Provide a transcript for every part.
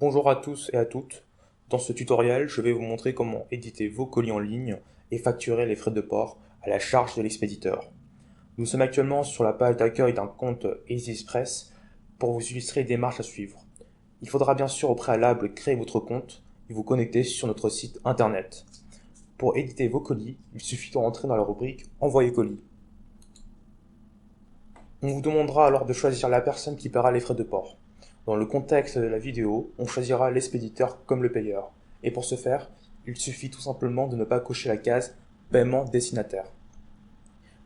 Bonjour à tous et à toutes. Dans ce tutoriel, je vais vous montrer comment éditer vos colis en ligne et facturer les frais de port à la charge de l'expéditeur. Nous sommes actuellement sur la page d'accueil d'un compte EasyExpress pour vous illustrer les démarches à suivre. Il faudra bien sûr au préalable créer votre compte et vous connecter sur notre site internet. Pour éditer vos colis, il suffit de rentrer dans la rubrique Envoyer colis. On vous demandera alors de choisir la personne qui paiera les frais de port. Dans le contexte de la vidéo, on choisira l'expéditeur comme le payeur. Et pour ce faire, il suffit tout simplement de ne pas cocher la case Paiement destinataire.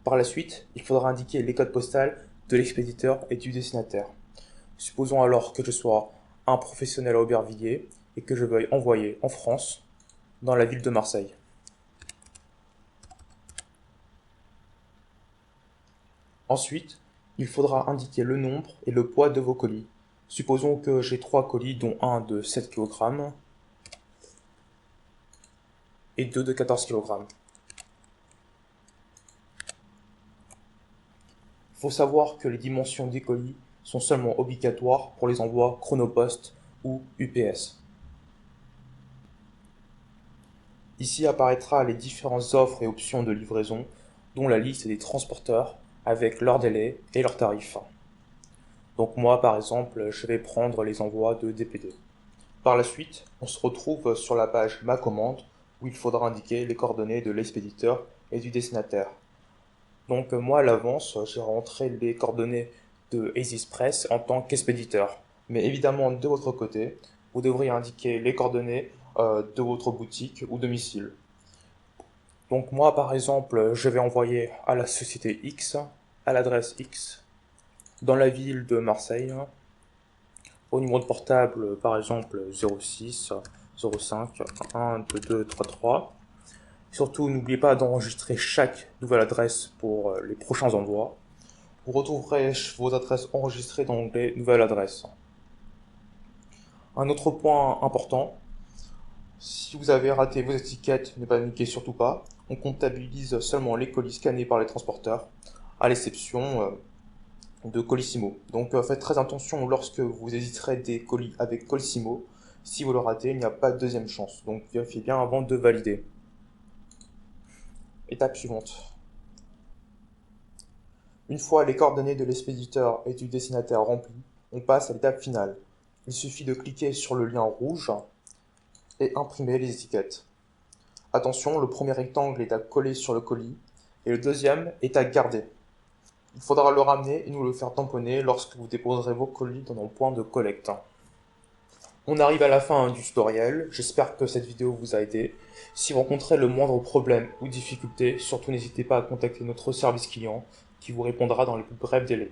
Par la suite, il faudra indiquer les codes postaux de l'expéditeur et du destinataire. Supposons alors que je sois un professionnel à Aubervilliers et que je veuille envoyer en France, dans la ville de Marseille. Ensuite, il faudra indiquer le nombre et le poids de vos colis. Supposons que j'ai 3 colis dont un de 7 kg et 2 de 14 kg. Il faut savoir que les dimensions des colis sont seulement obligatoires pour les envois Chronopost ou UPS. Ici apparaîtra les différentes offres et options de livraison, dont la liste des transporteurs avec leurs délais et leurs tarifs. Donc moi par exemple, je vais prendre les envois de DPD. Par la suite, on se retrouve sur la page Ma commande où il faudra indiquer les coordonnées de l'expéditeur et du destinataire. Donc moi à l'avance, j'ai rentré les coordonnées de EasyExpress en tant qu'expéditeur. Mais évidemment de votre côté, vous devriez indiquer les coordonnées de votre boutique ou domicile. Donc moi par exemple, je vais envoyer à la société X, à l'adresse X, dans la ville de Marseille, au numéro de portable par exemple 06 05 1 2 2 3 3. Surtout n'oubliez pas d'enregistrer chaque nouvelle adresse pour les prochains envois. Vous retrouverez vos adresses enregistrées dans l'onglet Nouvelle adresse. Un autre point important, si vous avez raté vos étiquettes, ne paniquez surtout pas. On comptabilise seulement les colis scannés par les transporteurs, à l'exception de Colissimo. Donc faites très attention lorsque vous hésiterez des colis avec Colissimo. Si vous le ratez, il n'y a pas de deuxième chance. Donc vérifiez bien avant de valider. Étape suivante. Une fois les coordonnées de l'expéditeur et du destinataire remplies, on passe à l'étape finale. Il suffit de cliquer sur le lien rouge et imprimer les étiquettes. Attention, le premier rectangle est à coller sur le colis et le deuxième est à garder. Il faudra le ramener et nous le faire tamponner lorsque vous déposerez vos colis dans un point de collecte. On arrive à la fin du tutoriel, j'espère que cette vidéo vous a aidé. Si vous rencontrez le moindre problème ou difficulté, surtout n'hésitez pas à contacter notre service client qui vous répondra dans les plus brefs délais.